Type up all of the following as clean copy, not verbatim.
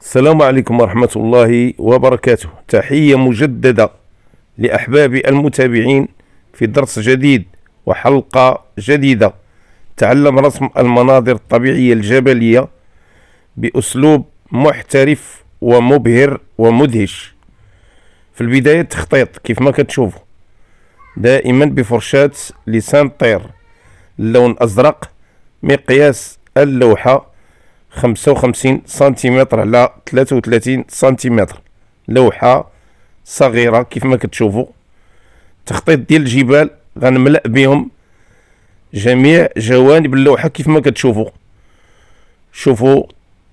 السلام عليكم ورحمة الله وبركاته. تحية مجددة لأحبابي المتابعين في درس جديد وحلقة جديدة. تعلم رسم المناظر الطبيعية الجبلية بأسلوب محترف ومبهر ومدهش. في البداية تخطيط كيف ما كتشوفوا دائما بفرشاة لسان طير، اللون أزرق، مقياس اللوحة 55 سنتيمتر على 33 سنتيمتر، لوحة صغيرة كيف ما كتشوفوا. تخطيط ديال الجبال غنملأ بهم جميع جوانب اللوحة كيف ما كتشوفوا. شوفوا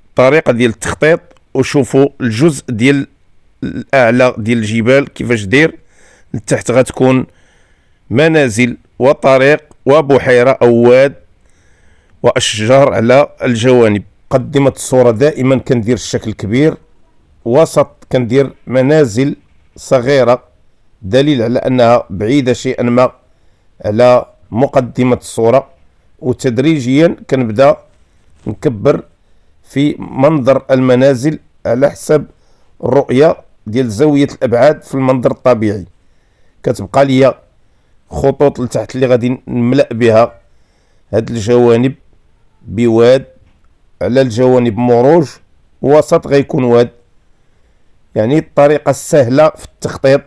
الطريقة ديال التخطيط وشوفوا الجزء ديال الأعلى ديال الجبال كيفاش داير. لتحت غتكون منازل وطريق وبحيرة أو واد وأشجار على الجوانب. مقدمة الصورة دائما كندير الشكل كبير، وسط كندير منازل صغيرة، دليل على أنها بعيدة شيئا ما على مقدمة الصورة، وتدريجيا كنبدأ نكبر في منظر المنازل على حسب الرؤية ديال زاوية الأبعاد في المنظر الطبيعي. كتبقى ليا خطوط لتحت اللي غادي نملأ بها هاد الجوانب بواد، على الجوانب مروج، وسط غيكون واد. يعني الطريقة السهلة في التخطيط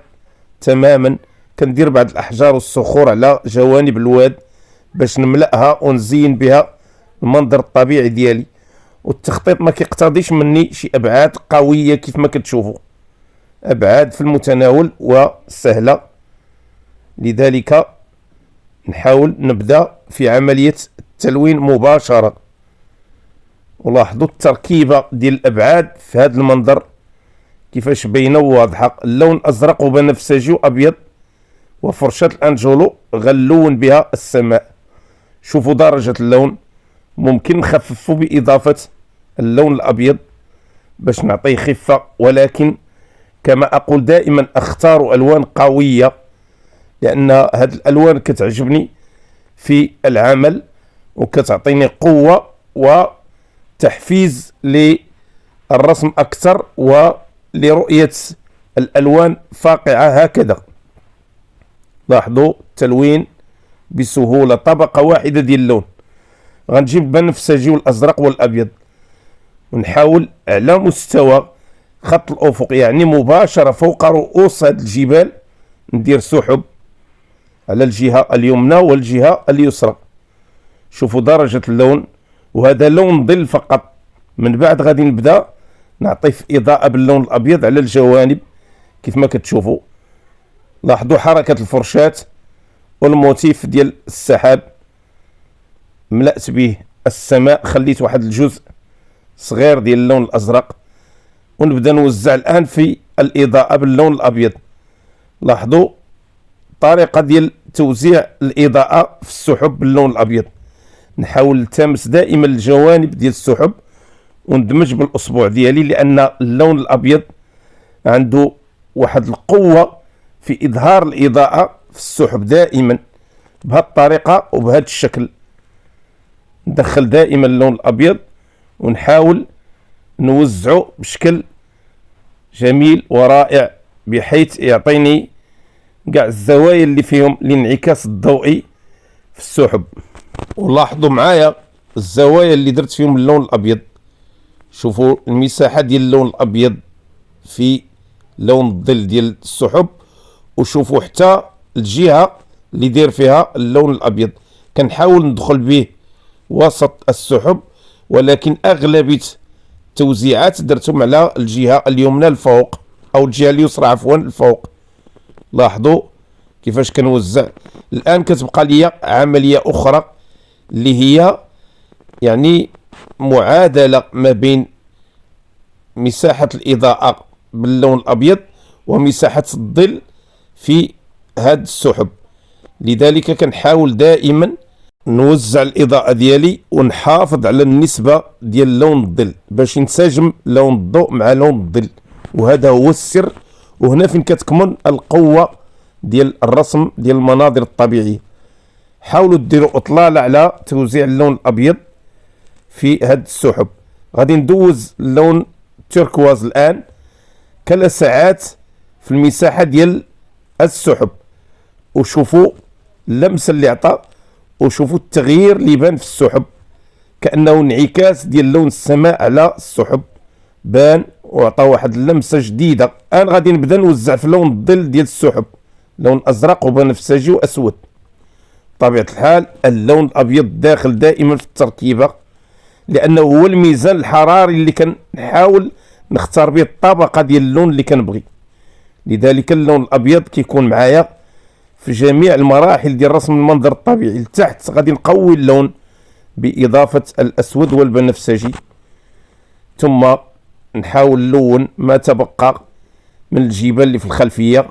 تماما. كندير بعض الأحجار والصخور على جوانب الواد باش نملأها ونزين بها المنظر الطبيعي ديالي. والتخطيط ما كيقتضيش مني شي أبعاد قوية كيف ما كتشوفوا، أبعاد في المتناول وسهلة. لذلك نحاول نبدأ في عملية التلوين مباشرة. ولاحظوا التركيبة ديال الأبعاد في هذا المنظر كيفاش باينة وواضحة. اللون أزرق وبنفسجي وأبيض، وفرشاة الأنجولو غنلون بها السماء. شوفوا درجة اللون، ممكن نخففه بإضافة اللون الأبيض باش نعطيه خفة، ولكن كما أقول دائما أختار ألوان قوية، لأن هذه الألوان كتعجبني في العمل وكتعطيني قوة وتحفيز للرسم أكثر ولرؤية الألوان فاقعة هكذا. لاحظوا التلوين بسهولة، طبقة واحدة ديال اللون. غنجيب البنفسجي والأزرق والأبيض ونحاول على مستوى خط الأفق، يعني مباشرة فوق رؤوس هذه الجبال، ندير سحب على الجهة اليمنى والجهة اليسرى. شوفوا درجة اللون، وهذا لون ظل فقط. من بعد غادي نبدأ نعطي في إضاءة باللون الأبيض على الجوانب كيف ما كتشوفوا. لاحظوا حركة الفرشاة والموتيف ديال السحاب، ملأت به السماء، خليت واحد الجزء صغير ديال اللون الأزرق، ونبدأ نوزع الآن في الإضاءة باللون الأبيض. لاحظوا طريقة ديال توزيع الإضاءة في السحب باللون الأبيض. نحاول نلتمس دائما الجوانب ديال السحب وندمج بالأصبع ديالي، لأن اللون الأبيض عنده واحد القوة في إظهار الإضاءة في السحب دائما بهذه الطريقة وبهذا الشكل. ندخل دائما اللون الأبيض ونحاول نوزعه بشكل جميل ورائع، بحيث يعطيني كاع الزوايا اللي فيهم الانعكاس الضوئي في السحب. ولاحظوا معايا الزوايا اللي درت فيهم اللون الأبيض. شوفوا المساحة ديال اللون الأبيض في لون الظل ديال السحب، وشوفوا حتى الجهة اللي داير فيها اللون الأبيض. كنحاول ندخل به وسط السحب، ولكن أغلبية التوزيعات درتهم على الجهة اليمنى الفوق، أو الجهة اليسرى عفوا الفوق. لاحظوا كيفاش كنوزع. الآن كتبقى لي عملية أخرى اللي هي يعني معادلة ما بين مساحة الإضاءة باللون الأبيض ومساحة الظل في هاد السحب. لذلك كنحاول دائما نوزع الإضاءة ديالي ونحافظ على النسبة ديال لون الظل باش ينسجم لون الضوء مع لون الظل، وهذا هو السر. وهنا فين كتكمن القوة ديال الرسم ديال المناظر الطبيعية. حاولوا ديروا إطلالة على توزيع اللون الأبيض في هاد السحب. غادي ندوز اللون التركواز الان كلسعات في المساحه ديال السحب، وشوفوا اللمسه اللي عطى، وشوفوا التغيير اللي بان في السحب كانه انعكاس ديال لون السماء على السحب، بان وعطى واحد اللمسه جديده. الان غادي نبدا نوزع في لون الظل ديال السحب، لون ازرق وبنفسجي واسود. بطبيعه الحال اللون الابيض داخل دائما في التركيبه، لانه هو الميزان الحراري اللي كنحاول نختار به الطبقه ديال اللون اللي كنبغي. لذلك اللون الابيض كيكون معايا في جميع المراحل ديال رسم المنظر الطبيعي. لتحت غادي نقوي اللون باضافه الاسود والبنفسجي، ثم نحاول نلون ما تبقى من الجبال اللي في الخلفيه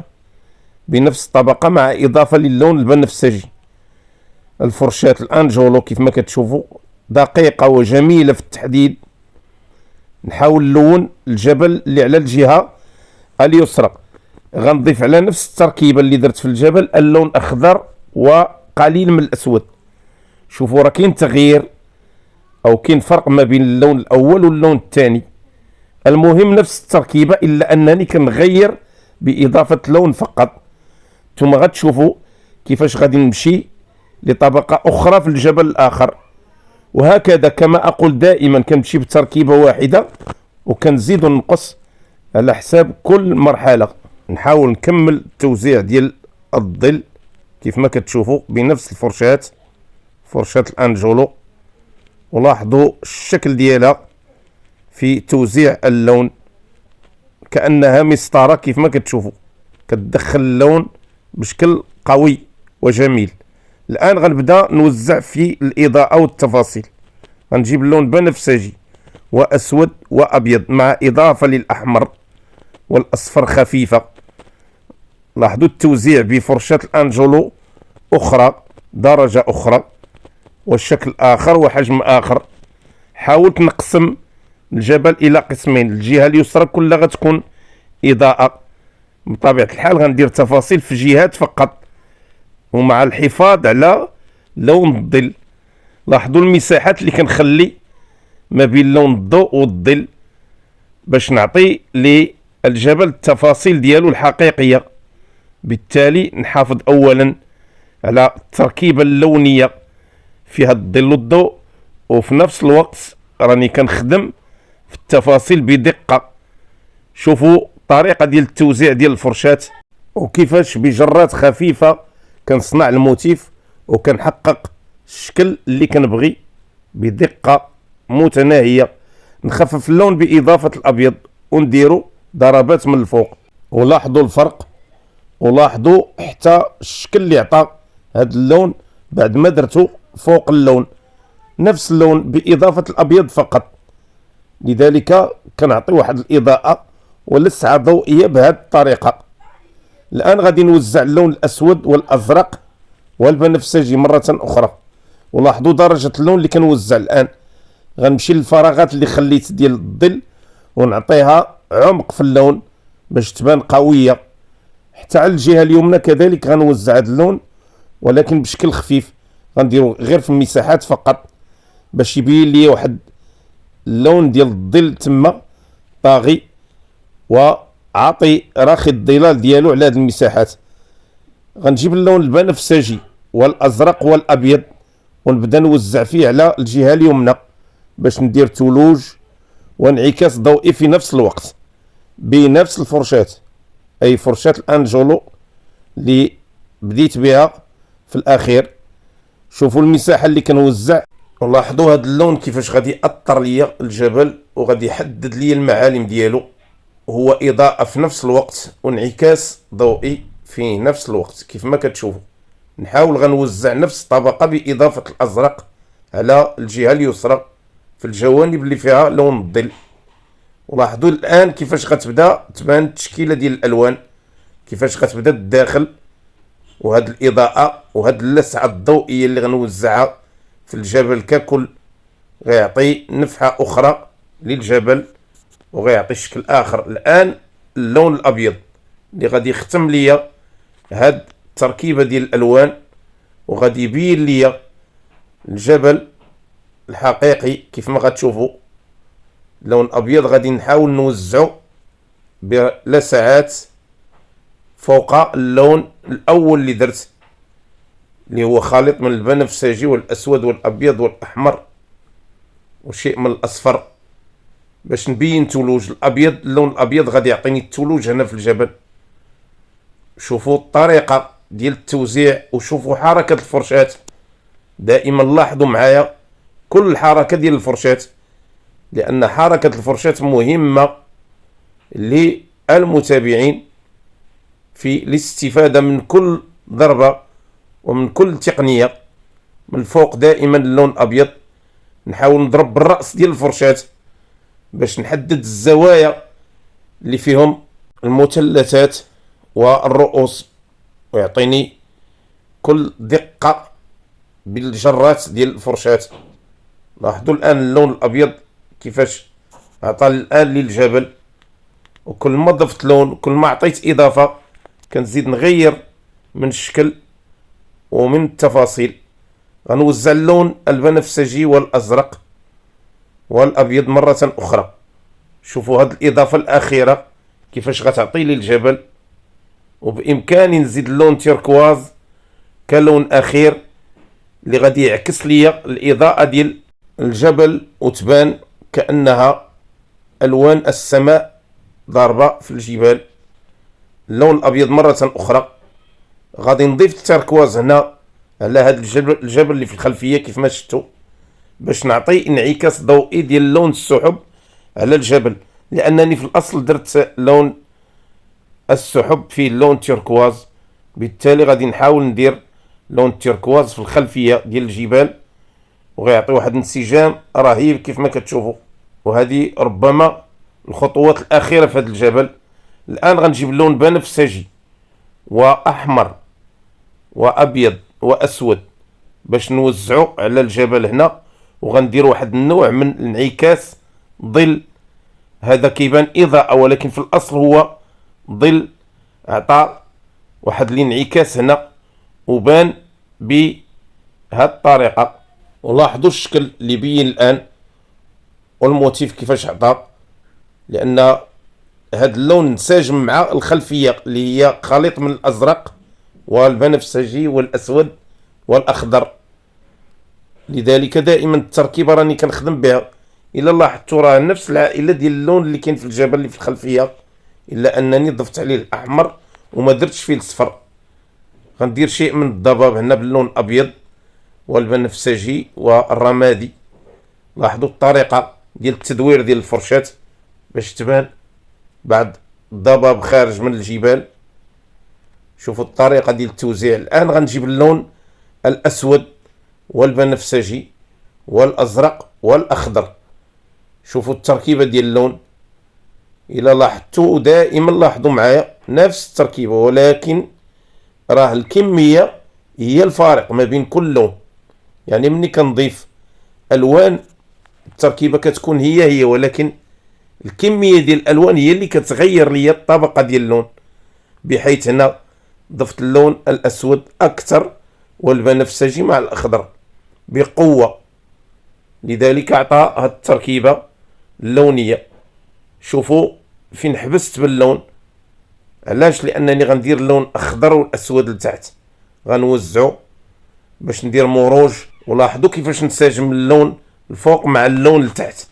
بنفس الطبقه مع اضافه للون البنفسجي. الفرشاة الانجولو كيف ما كتشوفوا دقيقه وجميله في التحديد. نحاول نلون الجبل اللي على الجهه اليسرى، غنضيف على نفس التركيبه اللي درت في الجبل اللون اخضر وقليل من الاسود. شوفوا راه كاين تغيير او كاين فرق ما بين اللون الاول واللون الثاني. المهم نفس التركيبه الا انني كنغير باضافه لون فقط. ثم غتشوفوا كيفاش غادي نمشي لطبقه اخرى في الجبل الاخر، وهكذا كما اقول دائما كنمشي بتركيبه واحده وكنزيد وننقص على حساب كل مرحله. نحاول نكمل التوزيع ديال الظل كيف ما كتشوفوا بنفس الفرشاة، فرشاة الانجولو، ولاحظوا الشكل ديالها في توزيع اللون كأنها مسطرة كيف ما كتشوفوا، كتدخل اللون بشكل قوي وجميل. الآن غنبدا نوزع في الإضاءة والتفاصيل. غنجيب اللون بنفسجي وأسود وأبيض مع إضافة للأحمر والأصفر خفيفة. لاحظوا التوزيع بفرشاة الأنجولو أخرى، درجة أخرى والشكل آخر وحجم آخر. حاولت نقسم الجبل إلى قسمين، الجهة اليسرى كلها غتكون إضاءة. بطبيعة الحال غندير تفاصيل في جهات فقط ومع الحفاظ على لون الظل. لاحظوا المساحات اللي كنخلي ما بين لون الضوء والظل باش نعطي للجبل التفاصيل ديالو الحقيقية. بالتالي نحافظ أولا على التركيبة اللونية فيها الظل والضوء، وفي نفس الوقت راني كنخدم في التفاصيل بدقة. شوفوا الطريقة ديال التوزيع ديال الفرشاة وكيفاش بجرات خفيفة كنصنع الموتيف وكنحقق الشكل اللي كنبغي بدقة متناهية. نخفف اللون بإضافة الأبيض ونديرو ضربات من الفوق، ولاحظوا الفرق، ولاحظوا حتى الشكل اللي عطى هذا اللون بعد ما درتو فوق اللون، نفس اللون بإضافة الأبيض فقط. لذلك كنعطي واحد الإضاءة ولسعة ضوئية بهذه الطريقة. الآن غادي نوزع اللون الأسود والأزرق والبنفسجي مرة أخرى، ولاحظوا درجة اللون اللي كنوزع الآن. غنمشي للفراغات اللي خليت ديال الظل ونعطيها عمق في اللون باش تبان قوية. حتى على الجهة اليمنى كذلك غنوزع هذا اللون ولكن بشكل خفيف، غنديرو غير في المساحات فقط باش يبين لي واحد اللون ديال الظل تما طاغي وعاطي راخي الظلال ديالو على هذه المساحات. غنجيب اللون البنفسجي والازرق والابيض ونبدا نوزع فيه على الجهه اليمنى باش ندير ثلوج وانعكاس ضوئي في نفس الوقت بنفس الفرشاة، اي فرشاة الانجولو اللي بديت بها في الاخير. شوفوا المساحه اللي كنوزع ولاحظوا هذا اللون كيفاش غادي يأثر ليا الجبل وغادي يحدد لي المعالم ديالو. هو اضاءة في نفس الوقت وانعكاس ضوئي في نفس الوقت كيف ما كتشوفوا. نحاول غنوزع نفس الطبقة بإضافة الأزرق على الجهة اليسرى في الجوانب اللي فيها لون الظل. ولاحظوا الآن كيفاش غتبدا تبان التشكيلة ديال الألوان، كيفاش غتبدا الداخل وهاد الإضاءة وهاد اللسعة الضوئية اللي غنوزعها في الجبل ككل غيعطي نفحة أخرى للجبل وغيعطي شكل آخر. الآن اللون الأبيض اللي غادي يختم ليا هاد التركيبة ديال الألوان وغادي يبين ليا الجبل الحقيقي كيف ما غتشوفوا. اللون الابيض غادي نحاول نوزعو بلسعات فوق اللون الاول اللي درت، اللي هو خليط من البنفسجي والاسود والابيض والاحمر وشيء من الاصفر، باش نبين ثلوج الابيض. اللون الابيض غادي يعطيني الثلوج هنا في الجبل. شوفوا الطريقه ديال التوزيع وشوفوا حركه الفرشاة. دائما لاحظوا معايا كل الحركه ديال الفرشاة، لان حركه الفرشاة مهمه للمتابعين في الاستفاده من كل ضربه ومن كل تقنيه. من الفوق دائما اللون الابيض نحاول نضرب بالراس ديال الفرشاة باش نحدد الزوايا اللي فيهم المثلثات والرؤوس، ويعطيني كل دقة بالجرات ديال الفرشاة. لاحظوا الآن اللون الأبيض كيفاش عطى الآن للجبل، وكل ما ضفت لون وكل ما عطيت إضافة كنزيد نغير من الشكل ومن التفاصيل. غنوزع اللون البنفسجي والأزرق والأبيض مرة أخرى. شوفوا هاد الإضافة الأخيرة كيفاش غتعطي لي الجبل، وبإمكاني نزيد اللون تيركواز كلون أخير اللي غادي يعكس لي الإضاءة ديال الجبل وتبان كأنها ألوان السماء ضاربة في الجبال. اللون الأبيض مرة أخرى غادي نضيف التركواز هنا على هذا الجبل اللي في الخلفية كيف ما شفتوا، باش نعطي انعكاس ضوئي ديال لون السحب على الجبل، لأنني في الأصل درت لون السحب فيه لون تيركواز. بالتالي غادي نحاول ندير لون تيركواز في الخلفية ديال الجبال، وغيعطي واحد انسجام رهيب كيف ما كتشوفوا. وهذه ربما الخطوات الأخيرة في هذا الجبل. الآن غنجيب اللون بنفسجي وأحمر وأبيض وأسود باش نوزعو على الجبل هنا، وغندير واحد النوع من الانعكاس ظل. هذا كيبان إضاءة ولكن في الأصل هو ظل، عطى واحد الانعكاس هنا وبان بهذه الطريقة. ولاحظوا الشكل اللي بين الآن والموتيف كيفاش عطى، لأن هذا اللون انسجم مع الخلفية اللي هي خليط من الأزرق والبنفسجي والأسود والأخضر. لذلك دائما التركيبة راني كنخدم بها. إلا لاحظتوا راه نفس العائلة ديال اللون اللي كاين في الجبل اللي في الخلفية، إلا أنني ضفت عليه الأحمر وما درتش فيه الصفر. غندير شيء من الضباب هنا باللون الأبيض والبنفسجي والرمادي. لاحظوا الطريقة ديال التدوير ديال الفرشاة باش تبان بعد الضباب خارج من الجبال. شوفوا الطريقة ديال التوزيع. الآن غنجيب اللون الأسود والبنفسجي والأزرق والأخضر. شوفوا التركيبة ديال اللون. إلا لاحظتوا دائما لاحظوا معايا نفس التركيبة، ولكن راه الكمية هي الفارق ما بين كل لون. يعني مني كنضيف ألوان التركيبة كتكون هي ولكن الكمية ديال الألوان هي اللي كتغير لي الطبقة ديال اللون. بحيث هنا ضفت اللون الأسود أكثر والبنفسجي مع الأخضر بقوة، لذلك أعطى هذه التركيبة اللونية. شوفوا فين حبست باللون. علاش؟ لأنني غندير اللون أخضر والأسود لتحت، غنوزعو باش ندير مروج. ولاحظوا كيفاش نساجم اللون الفوق مع اللون لتحت،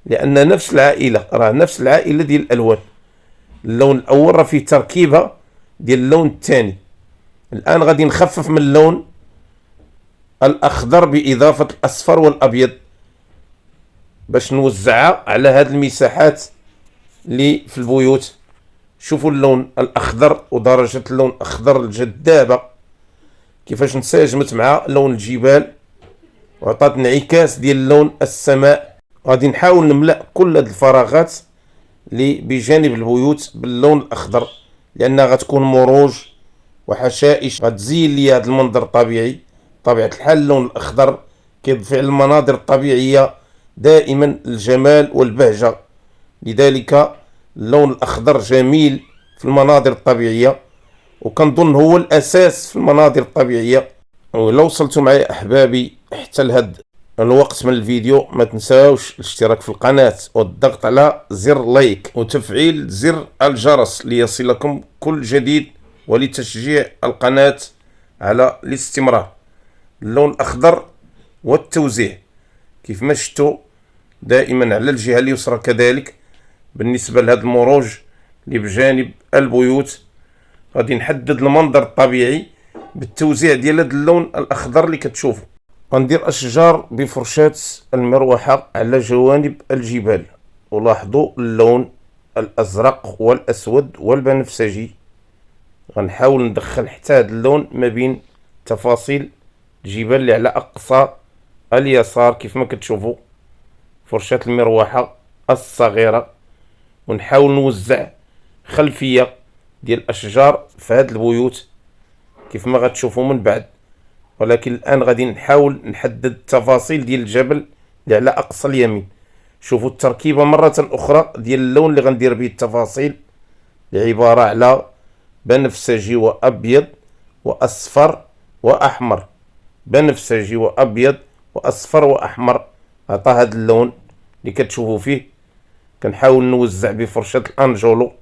لأن نفس العائلة، راه نفس العائلة ديال الألوان. اللون الأول راه فيه تركيبة ديال اللون الثاني. الآن غادي نخفف من اللون الأخضر بإضافة الأصفر والأبيض باش نوزعها على هذه المساحات اللي في البيوت. شوفوا اللون الأخضر ودرجة اللون الأخضر الجذابة كيفاش انسجمت مع لون الجبال وعطات انعكاس ديال لون السماء. غادي نحاول نملأ كل هذه الفراغات اللي بجانب البيوت باللون الأخضر، لأنها غتكون مروج وحشائش غتزين لي هذا المنظر الطبيعي. طبيعة الحال اللون الأخضر كيضفي على المناظر الطبيعية دائما الجمال والبهجة. لذلك اللون الأخضر جميل في المناظر الطبيعية، وكنظن هو الأساس في المناظر الطبيعية. ولو وصلتوا معي أحبابي حتى لهاد الوقت من الفيديو، ما تنساوش الاشتراك في القناة والضغط على زر لايك وتفعيل زر الجرس ليصلكم كل جديد ولتشجيع القناة على الاستمرار. اللون الأخضر والتوزيع كيف ما شفتوا دائما على الجهة اليسرى كذلك. بالنسبة لهذا المروج اللي بجانب البيوت غادي نحدد المنظر الطبيعي بالتوزيع ديال هذا اللون الأخضر اللي كتشوفوا. غندير أشجار بفرشاة المروحة على جوانب الجبال، ولاحظوا اللون الأزرق والأسود والبنفسجي. غنحاول ندخل حتى هذا اللون ما بين تفاصيل الجبال اللي على أقصى اليسار كيف ما كتشوفوا فرشاة المروحة الصغيرة، ونحاول نوزع خلفية ديال الأشجار في هاد البيوت كيف ما غتشوفوا من بعد. ولكن الآن غادي نحاول نحدد التفاصيل ديال الجبل اللي على أقصى اليمين. شوفوا التركيبة مرة أخرى ديال اللون اللي غندير به التفاصيل، اللي عبارة على بنفسجي وأبيض وأصفر وأحمر. بنفسجي وأبيض وأصفر وأحمر عطا هاد اللون اللي كتشوفوا فيه. كنحاول نوزع بفرشاة الأنجولو.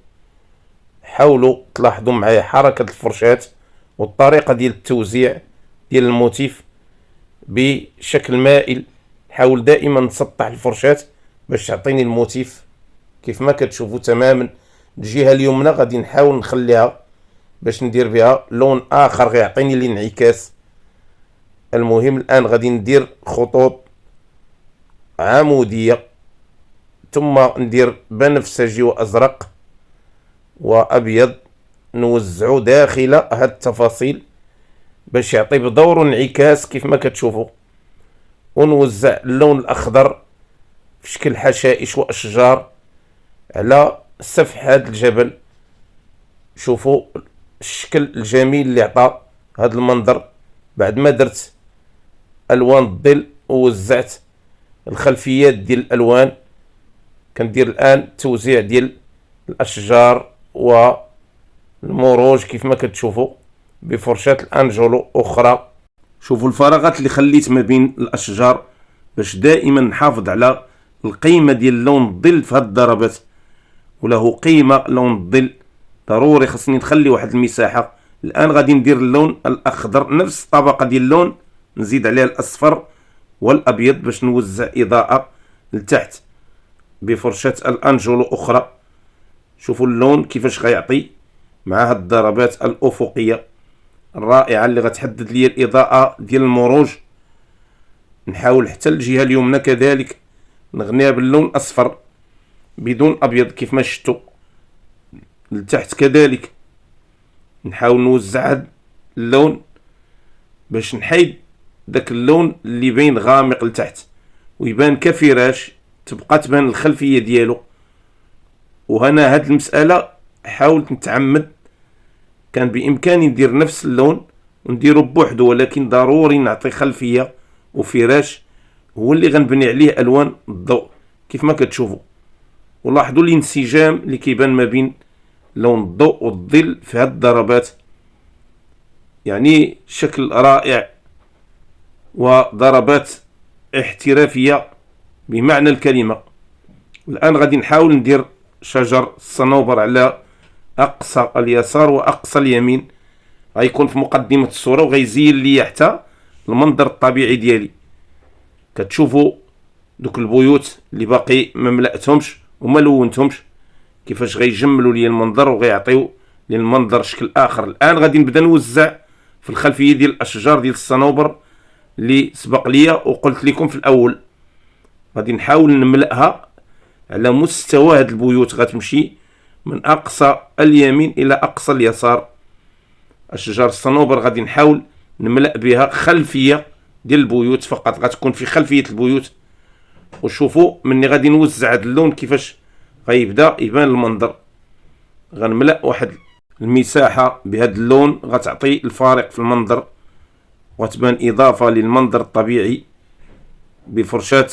حاولوا تلاحظوا معايا حركة الفرشاة والطريقة ديال التوزيع ديال الموتيف بشكل مائل. حاول دائما نسطح الفرشاة باش تعطيني الموتيف كيف ما كتشوفوا تماما. الجهة اليمنى غادي نحاول نخليها باش ندير بها لون اخر غيعطيني الانعكاس. المهم الان غادي ندير خطوط عمودية، ثم ندير بنفسجي وازرق وابيض نوزعو داخل هاد التفاصيل باش يعطي بدور انعكاس كيف ما كتشوفوا. ونوزع اللون الاخضر في شكل حشائش واشجار على سفح هذا الجبل. شوفوا الشكل الجميل اللي عطى هذا المنظر بعد ما درت الوان الظل ووزعت الخلفيات ديال الالوان. كندير الان توزيع ديال الاشجار والمروج كيف ما كتشوفوا بفرشاة الانجولو اخرى. شوفوا الفراغات اللي خليت ما بين الاشجار باش دائما نحافظ على القيمة ديال لون الظل في هاد الضربات. وله قيمة لون الظل ضروري، خصني نخلي واحد المساحة. الان غادي ندير اللون الاخضر نفس الطبقة ديال اللون، نزيد عليها الاصفر والابيض باش نوزع اضاءة لتحت بفرشاة الانجولو اخرى. شوفوا اللون كيفاش غيعطي مع هاد الضربات الافقية الرائعة اللي غتحدد لي الاضاءة ديال المروج. نحاول حتى الجهة اليمنى كذلك نغنيها باللون الاصفر بدون ابيض كيف ما شفتوا. لتحت كذلك نحاول نوزع هاد اللون باش نحيد داك اللون اللي بين غامق لتحت ويبان كفراش، تبقى تبان الخلفية ديالو. وهنا هاد المسألة حاولت نتعمد، كان بإمكاني ندير نفس اللون ونديرو بوحدو، ولكن ضروري نعطي خلفية وفراش هو اللي غنبني عليه ألوان الضوء كيف ما كتشوفوا. ولاحظوا الانسجام اللي كيبان ما بين لون الضوء والظل في هاد الضربات، يعني شكل رائع وضربات احترافية بمعنى الكلمة. الآن غادي نحاول ندير شجر الصنوبر على أقصى اليسار وأقصى اليمين، غيكون في مقدمة الصورة وغيزين لي حتى المنظر الطبيعي ديالي. كتشوفوا دوك البيوت اللي باقي ما ملأتهمش وما لونتهمش كيفاش غيجملوا لي المنظر وغيعطيو للمنظر شكل آخر. الآن غادي نبدا نوزع في الخلفية ديال الأشجار ديال الصنوبر اللي سبق ليا وقلت لكم في الأول. غادي نحاول نملأها على مستوى هاد البيوت، غتمشي من أقصى اليمين إلى أقصى اليسار. أشجار الصنوبر غادي نحاول نملأ بها خلفية ديال البيوت فقط، غتكون في خلفية البيوت. وشوفوا مني غادي نوزع هاد اللون كيفاش غيبدا يبان المنظر. غنملأ واحد المساحة بهاد اللون غتعطي الفارق في المنظر وتبان إضافة للمنظر الطبيعي بفرشاة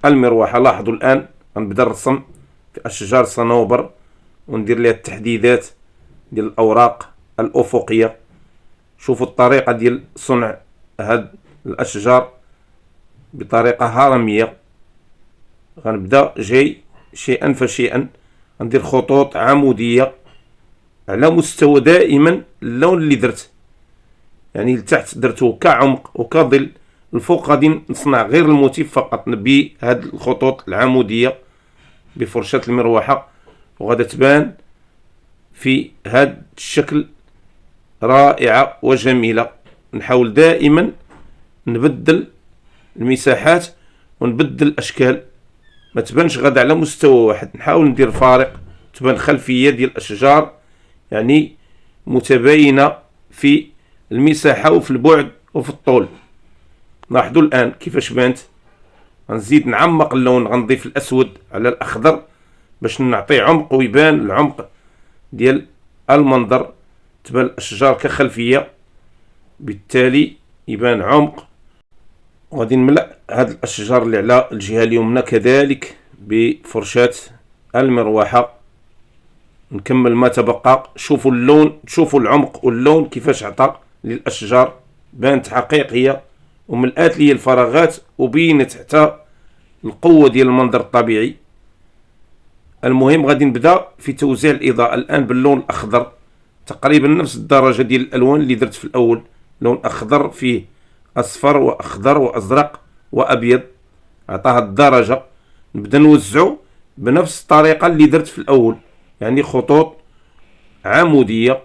المروحة. لاحظوا الآن غنبدا نرسم في أشجار الصنوبر وندير لها التحديدات ديال الأوراق الأفقية. شوفوا الطريقة ديال صنع هاد الأشجار بطريقة هرمية. غنبدا جاي شيئا فشيئا، غندير خطوط عمودية على مستوى دائما اللون اللي درت، يعني لتحت درته كعمق وكظل، الفوق غادي نصنع غير الموتيف فقط بهاد الخطوط العمودية بفرشاة المروحة، وغادا تبان في هاد الشكل رائعة وجميلة. نحاول دائما نبدل المساحات ونبدل الاشكال، ما تبانش غدا على مستوى واحد، نحاول ندير فارق، تبان خلفية ديال الاشجار يعني متباينة في المساحة وفي البعد وفي الطول. لاحظوا الان كيفاش بانت. غنزيد نعمق اللون، غنضيف الاسود على الاخضر باش نعطي عمق ويبان العمق ديال المنظر، تبان الاشجار كخلفية، بالتالي يبان عمق. وغادي نملأ هاد الاشجار اللي على الجهة اليمنى كذلك بفرشاة المروحة. نكمل ما تبقى. شوفوا اللون، شوفوا العمق واللون كيفاش عطى للاشجار، بانت حقيقية وملأت لي الفراغات وبينت حتى القوة ديال المنظر الطبيعي. المهم غادي نبدا في توزيع الاضاءة الان باللون الاخضر، تقريبا نفس الدرجة ديال الالوان اللي درت في الاول، لون اخضر فيه اصفر واخضر وازرق وابيض، عطاها الدرجة. نبدا نوزعو بنفس الطريقة اللي درت في الاول، يعني خطوط عمودية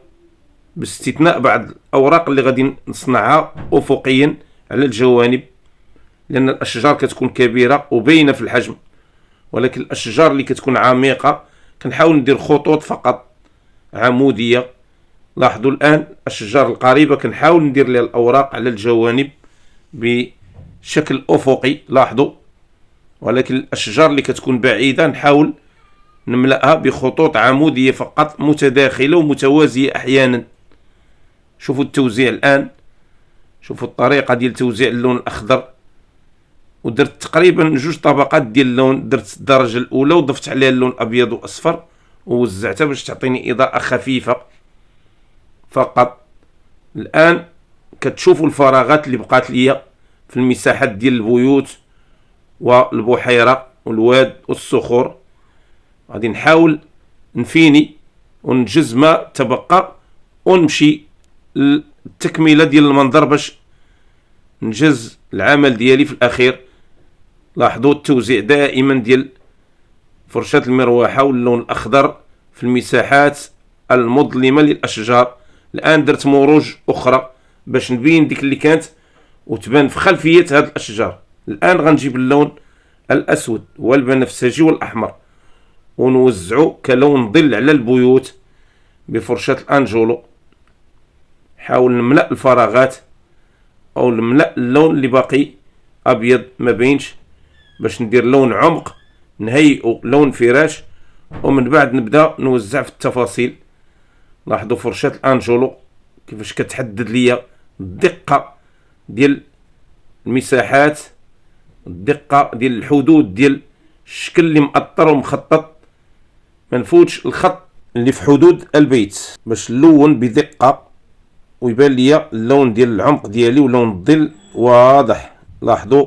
باستثناء بعض الاوراق اللي غادي نصنعها افقيا على الجوانب، لان الاشجار كتكون كبيرة وباينة في الحجم، ولكن الاشجار اللي كتكون عميقة كنحاول ندير خطوط فقط عمودية. لاحظوا الان الاشجار القريبة كنحاول ندير لها الاوراق على الجوانب بشكل افقي، لاحظوا، ولكن الاشجار اللي كتكون بعيدة نحاول نملأها بخطوط عمودية فقط متداخلة ومتوازية احيانا. شوفوا التوزيع الان، شوفوا الطريقة ديال توزيع اللون الاخضر، ودرت تقريبا جوج طبقات ديال اللون، درت الدرجة الاولى وضفت عليها اللون ابيض واصفر ووزعتها باش تعطيني اضاءة خفيفة فقط. الان كتشوفوا الفراغات اللي بقات ليا في المساحات ديال البيوت والبحيرة والواد والصخور. غادي نحاول نفيني ونجز ما تبقى ونمشي للتكملة ديال المنظر باش نجز العمل ديالي في الاخير. لاحظوا التوزيع دائما ديال فرشاة المروحة واللون الاخضر في المساحات المظلمة للاشجار. الان درت مروج اخرى باش نبين ديك اللي كانت وتبان في خلفية هاد الاشجار. الان غنجيب اللون الاسود والبنفسجي والاحمر ونوزعو كلون ظل على البيوت بفرشاة الانجولو. حاول نملأ الفراغات او نملأ اللون اللي باقي ابيض ما بينش باش ندير لون عمق نهيئو لون فراش، ومن بعد نبدا نوزع في التفاصيل. لاحظوا فرشاة الانجولو كيفاش كتحدد ليا الدقة ديال المساحات، الدقة ديال الحدود ديال الشكل اللي مأطر ومخطط، ما نفوتش الخط اللي في حدود البيت باش نلون بدقة ويبان ليا اللون ديال العمق ديالي ولون الظل واضح. لاحظوا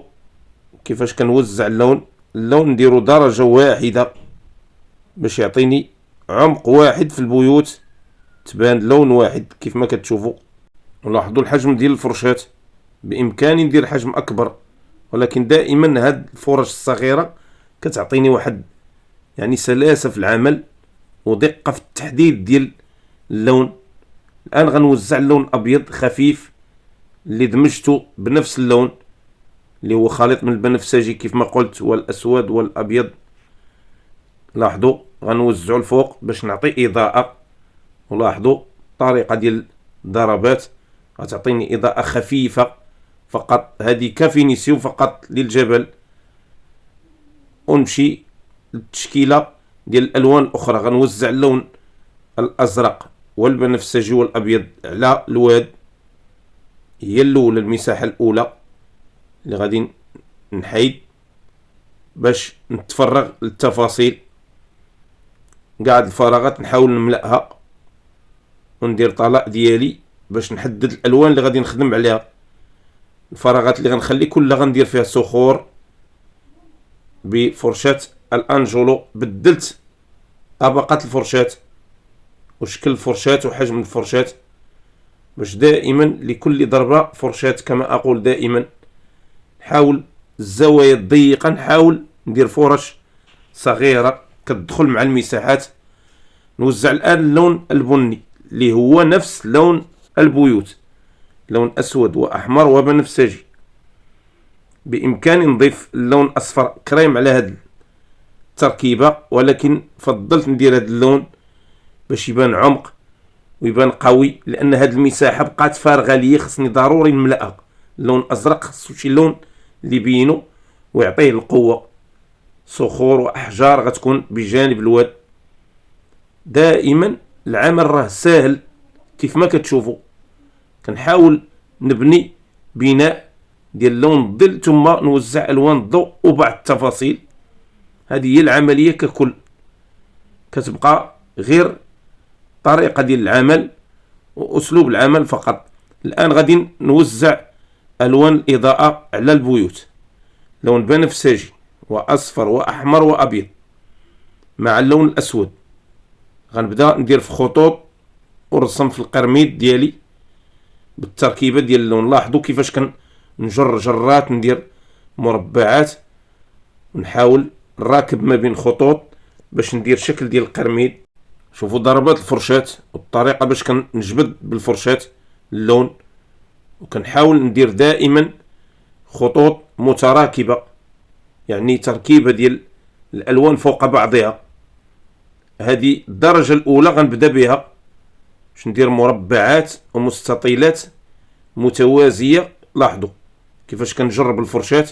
كيفاش كنوزع اللون نديرو درجة واحدة باش يعطيني عمق واحد في البيوت، تبان لون واحد كيف ما كتشوفوا. ولاحظوا الحجم ديال الفرشاة، بامكاني ندير حجم اكبر، ولكن دائما هاد الفرش الصغيرة كتعطيني واحد يعني سلاسة في العمل ودقة في التحديد ديال اللون. الان غنوزع اللون ابيض خفيف اللي دمجته بنفس اللون اللي هو خليط من البنفسجي كيف ما قلت والاسود والابيض. لاحظوا غنوزعو الفوق باش نعطي اضاءة، ولاحظوا الطريقة ديال الضربات غتعطيني اضاءة خفيفة فقط، هذه كفينيسيون فقط للجبل. ونمشي للتشكيلة ديال الالوان الاخرى. غنوزع اللون الازرق والبنفسجي والابيض على الواد، هي الاولى المساحة الاولى اللي غادي نحيد باش نتفرغ للتفاصيل. قاعد الفراغات نحاول نملأها وندير طلاء ديالي باش نحدد الالوان اللي غادي نخدم عليها. الفراغات اللي غنخلي كلها غندير فيها صخور بفرشاة الانجولو. بدلت طبقات الفرشاة وشكل الفرشاة وحجم الفرشاة باش دائما لكل ضربة فرشاة. كما اقول دائما نحاول الزوايا الضيقة، نحاول ندير فرش صغيرة كتدخل مع المساحات. نوزع الان اللون البني اللي هو نفس لون البيوت، لون اسود واحمر وبنفسجي. بامكاني نضيف اللون اصفر كريم على هاد التركيبة، ولكن فضلت ندير هاد اللون باش يبان عمق ويبان قوي، لان هاد المساحة بقات فارغة ليا، خصني ضروري نملأها. اللون الازرق خصو شي لون اللي يبينو ويعطيه القوة. صخور واحجار غتكون بجانب الواد. دائما العمل راه ساهل كيف ما كتشوفوا. كنحاول نبني بناء ديال لون الظل ثم نوزع الوان الضوء وبعض التفاصيل. هذه هي العملية ككل، كتبقى غير طريقة ديال العمل واسلوب العمل فقط. الان غادي نوزع الوان الاضاءة على البيوت، لون بنفسجي واصفر واحمر وابيض مع اللون الاسود. غنبدا ندير في خطوط ونرسم في القرميد ديالي بالتركيبه ديال اللون. لاحظوا كيفاش كنجر جرات، ندير مربعات ونحاول نراكب ما بين خطوط باش ندير شكل ديال القرميد. شوفوا ضربات الفرشاة والطريقه باش كنجبد بالفرشاة اللون، وكنحاول ندير دائما خطوط متراكبه، يعني تركيبه ديال الالوان فوق بعضها. هذه الدرجه الاولى غنبدا بها باش ندير مربعات ومستطيلات متوازيه. لاحظوا كيفاش كنجرب الفرشاة.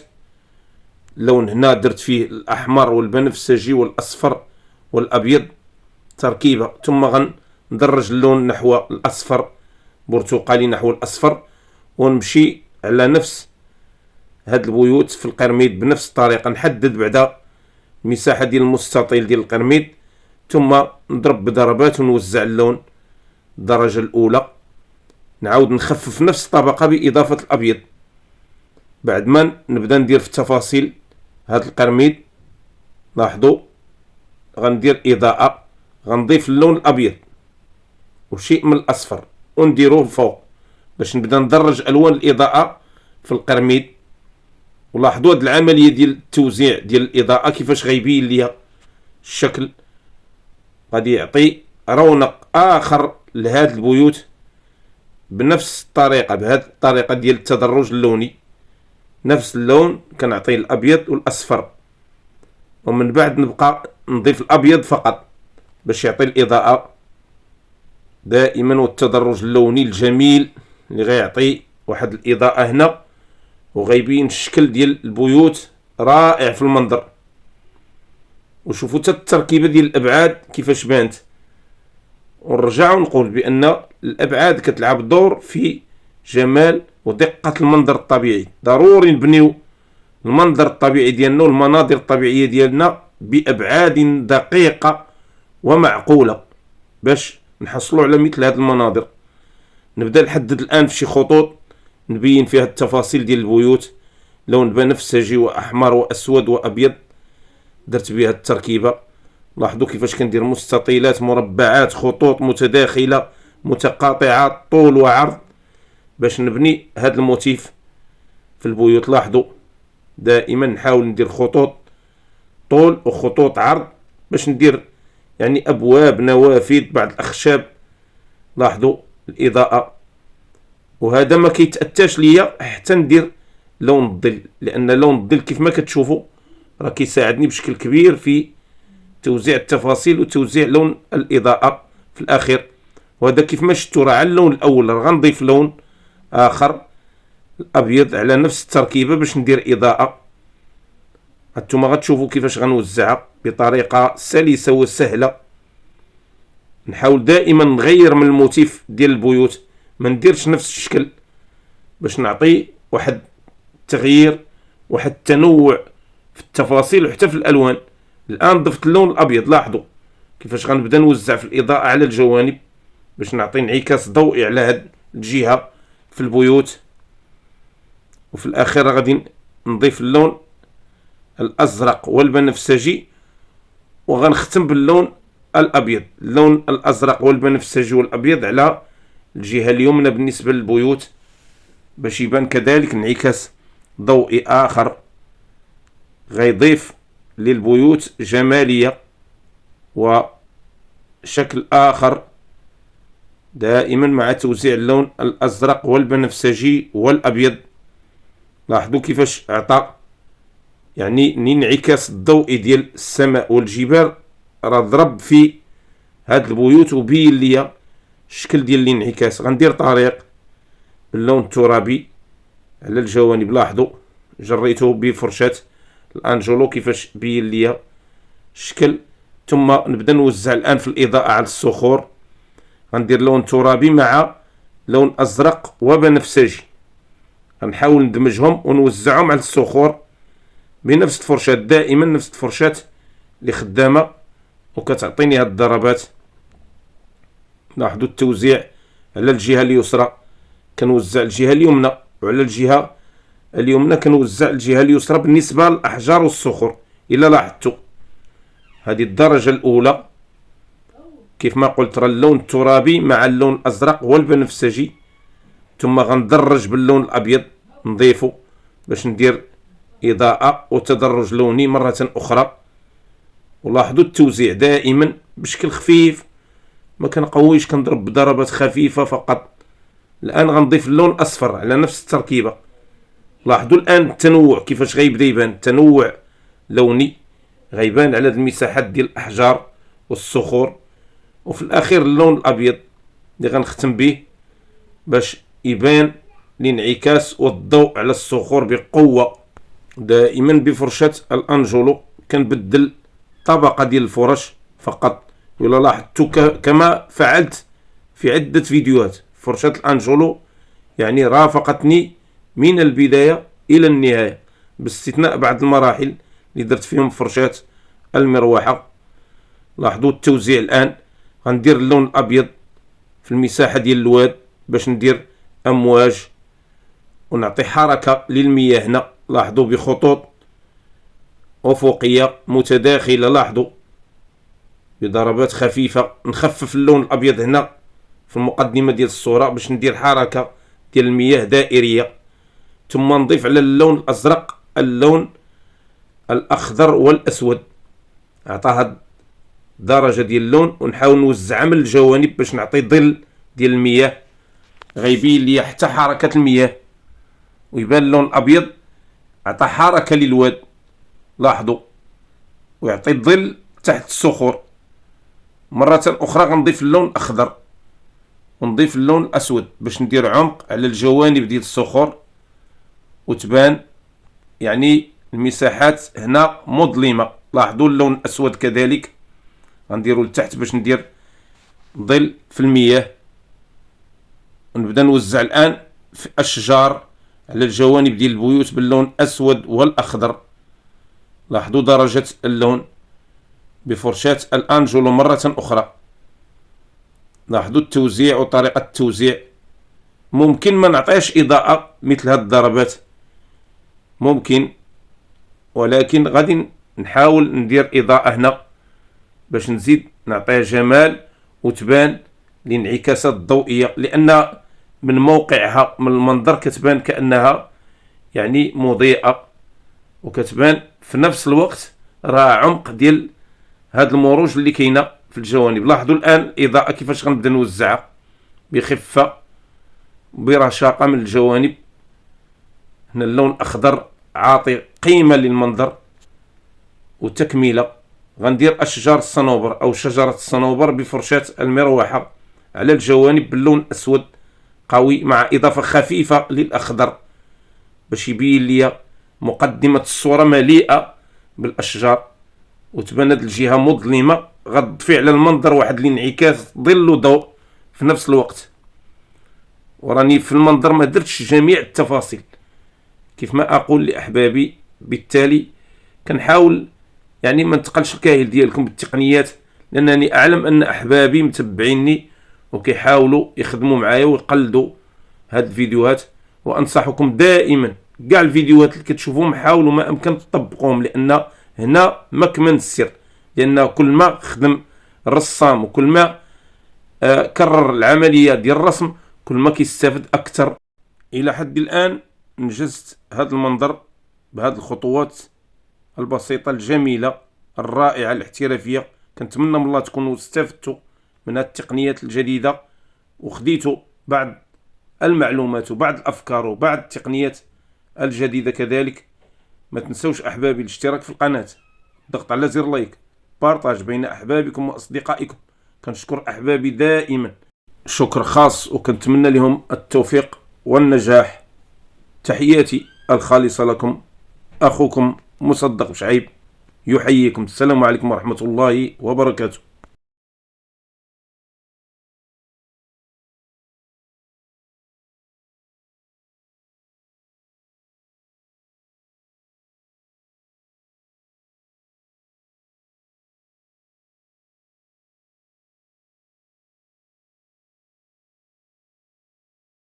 اللون هنا درت فيه الاحمر والبنفسجي والاصفر والابيض تركيبه، ثم غندرج اللون نحو الاصفر، برتقالي نحو الاصفر، ونمشي على نفس هاد البيوت في القرميد بنفس الطريقه. نحدد بعدا المساحه ديال المستطيل ديال القرميد، ثم نضرب بضربات ونوزع اللون الدرجه الاولى. نعاود نخفف نفس الطبقه باضافه الابيض. بعد ما نبدا ندير في التفاصيل هاد القرميد، لاحظوا غندير اضاءه، غنضيف اللون الابيض وشيء من الاصفر ونديروه فوق باش نبدا ندرج الوان الاضاءه في القرميد. ولاحظوا هاد العمليه ديال التوزيع ديال الاضاءه كيفاش غيبين ليا الشكل، غادي يعطي رونق اخر لهاد البيوت بنفس الطريقه، بهاد الطريقه ديال التدرج اللوني. نفس اللون كنعطيه الابيض والاصفر، ومن بعد نبقى نضيف الابيض فقط باش يعطي الاضاءه دائما، والتدرج اللوني الجميل اللي غيعطي واحد الاضاءه هنا وغيبين الشكل ديال البيوت رائع في المنظر. وشوفوا حتى التركيبه ديال الابعاد كيفاش بانت. ونرجع ونقول بان الابعاد كتلعب دور في جمال ودقه المنظر الطبيعي. ضروري نبنيو المنظر الطبيعي ديالنا والمناظر الطبيعيه ديالنا بابعاد دقيقه ومعقوله باش نحصلوا على مثل هذه المناظر. نبدا نحدد الان في شي خطوط نبين فيها التفاصيل ديال البيوت، لون بنفسجي واحمر واسود وابيض درت بها التركيبه. لاحظوا كيفاش كندير مستطيلات، مربعات، خطوط متداخله متقاطعه طول وعرض باش نبني هذا الموتيف في البيوت. لاحظوا دائما نحاول ندير خطوط طول وخطوط عرض باش ندير يعني ابواب، نوافذ، بعض الاخشاب. لاحظوا الاضاءه، وهذا ما كيتاتاش ليا حتى ندير لون الظل، لان لون الظل كيف ما كتشوفوا راه كيساعدني بشكل كبير في توزيع التفاصيل وتوزيع لون الاضاءه في الاخير. وهذا كيف ما شفتوا راه على اللون الاول راه غنضيف لون اخر الابيض على نفس التركيبه باش ندير اضاءه. هانتوما غتشوفوا كيفاش غنوزعها بطريقه سلسه وسهله. نحاول دائما نغير من الموتيف ديال البيوت، ما نديرش نفس الشكل باش نعطي واحد التغيير، واحد التنوع في التفاصيل وحتى في الالوان. الان ضفت اللون الابيض، لاحظوا كيفاش غنبدا نوزع في الاضاءه على الجوانب باش نعطي انعكاس ضوئي على هاد الجهه في البيوت. وفي الاخير غادي نضيف اللون الازرق والبنفسجي، وغنختم باللون الابيض. اللون الازرق والبنفسجي والابيض على الجهه اليمنى بالنسبه للبيوت، باش يبان كذلك انعكاس ضوئي اخر غيضيف للبيوت جماليه وشكل اخر، دائما مع توزيع اللون الازرق والبنفسجي والابيض. لاحظوا كيفاش اعطى يعني الانعكاس الضوئي ديال السماء والجبال، راه ضرب في هاد البيوت وبين ليا الشكل ديال الانعكاس. غندير طريق باللون الترابي على الجوانب. لاحظوا جريته بفرشاة الانجلو كيفاش بين ليا الشكل. ثم نبدا نوزع الان في الاضاءة على الصخور. غندير لون ترابي مع لون ازرق وبنفسجي، غنحاول ندمجهم ونوزعهم على الصخور بنفس الفرشاة، دائما نفس الفرشاة اللي خدامة وكتعطيني هاد الضربات. لاحظوا التوزيع على الجهة اليسرى كنوزع الجهة اليمنى، وعلى الجهة اليمنى كنوزع الجهة اليسرى بالنسبة للأحجار والصخور. إلا لاحظتوا هذه الدرجة الأولى كيف ما قلت راه اللون الترابي مع اللون الأزرق والبنفسجي، ثم غندرج باللون الأبيض نضيفه باش ندير إضاءة وتدرج لوني مرة أخرى. ولاحظوا التوزيع دائما بشكل خفيف، ما كنقويش، كنضرب بضربات خفيفة فقط. الآن غنضيف اللون الأصفر على نفس التركيبة. لاحظوا الآن التنوع كيفاش غيبدا يبان، تنوع لوني غيبان على المساحات ديال الأحجار والصخور. وفي الأخير اللون الأبيض اللي غنختم به باش يبان الانعكاس والضوء على الصخور بقوة. دائما بفرشاة الأنجلو كنبدل طبقة ديال الفرش فقط. ولا لاحظتوا كما فعلت في عدة فيديوهات، فرشاة الأنجلو يعني رافقتني من البداية إلى النهاية، باستثناء بعض المراحل اللي درت فيهم فرشاة المروحة. لاحظوا التوزيع الآن. غندير اللون الأبيض في المساحة ديال الواد باش ندير أمواج ونعطي حركة للمياه هنا. لاحظوا بخطوط أفقية متداخلة، لاحظوا بضربات خفيفة. نخفف اللون الأبيض هنا في المقدمة ديال الصورة باش ندير حركة ديال المياه دائرية. ثم نضيف على اللون الأزرق اللون الأخضر والأسود، عطى هاد درجة ديال اللون. ونحاول نوزعها من الجوانب باش نعطي ظل ديال المياه، غيبين ليا حتى حركة المياه ويبان اللون الأبيض عطى حركة للواد. لاحظوا ويعطي الظل تحت الصخور. مرة أخرى غنضيف اللون الأخضر ونضيف اللون الأسود باش ندير عمق على الجوانب ديال الصخور وتبان يعني المساحات هنا مظلمة. لاحظوا اللون الأسود كذلك غنديرو لتحت باش ندير ظل في المياه. ونبدا نوزع الآن في الأشجار على الجوانب ديال البيوت باللون الأسود والأخضر. لاحظوا درجة اللون بفرشاة الأنجلو مرة أخرى. لاحظوا التوزيع وطريقة التوزيع. ممكن ما نعطيش إضاءة مثل هاد الضربات، ممكن، ولكن غادي نحاول ندير إضاءة هنا باش نزيد نعطيها جمال وتبان الانعكاسات الضوئية، لأن من موقعها من المنظر كتبان كأنها يعني مضيئة، وكتبان في نفس الوقت راه عمق ديال هاد المروج اللي كاينه في الجوانب. لاحظوا الآن الإضاءة كيفاش غنبدا نوزعها بخفة برشاقة من الجوانب. هنا اللون الأخضر عاطي قيمة للمنظر وتكملة. غندير أشجار الصنوبر أو شجرة الصنوبر بفرشاة المروحة على الجوانب باللون أسود قوي مع إضافة خفيفة للأخضر باش يبين ليا مقدمة الصورة مليئة بالأشجار وتبان هاد الجهة مظلمة، غتضفي على المنظر واحد الانعكاس ظل وضوء في نفس الوقت. وراني في المنظر ما درتش جميع التفاصيل كيف ما أقول لأحبابي، بالتالي كنحاول يعني ما نتقلش الكاهل ديالكم بالتقنيات، لأنني أعلم أن أحبابي متبعيني وكيحاولوا يخدموا معايا ويقلدوا هاد الفيديوهات. وأنصحكم دائما كاع الفيديوهات اللي كتشوفوهم حاولوا ما امكن تطبقوهم، لان هنا مكمن السر. لان كل ما خدم الرسام وكل ما كرر العمليه ديال الرسم كل ما كيستافد اكثر. الى حد الان نجزت هذا المنظر بهذه الخطوات البسيطه الجميله الرائعه الاحترافيه. كنتمنى من الله تكونوا استفدتوا من هذه التقنيات الجديده وخديتوا بعض المعلومات وبعض الافكار وبعض التقنيات الجديده كذلك. ما تنسوش احبابي الاشتراك في القناه، الضغط على زر لايك، بارطاج بين احبابكم واصدقائكم. كنشكر احبابي دائما شكر خاص وكنتمنى لهم التوفيق والنجاح. تحياتي الخالصه لكم، اخوكم مصدق بشعيب يحييكم. السلام عليكم ورحمه الله وبركاته.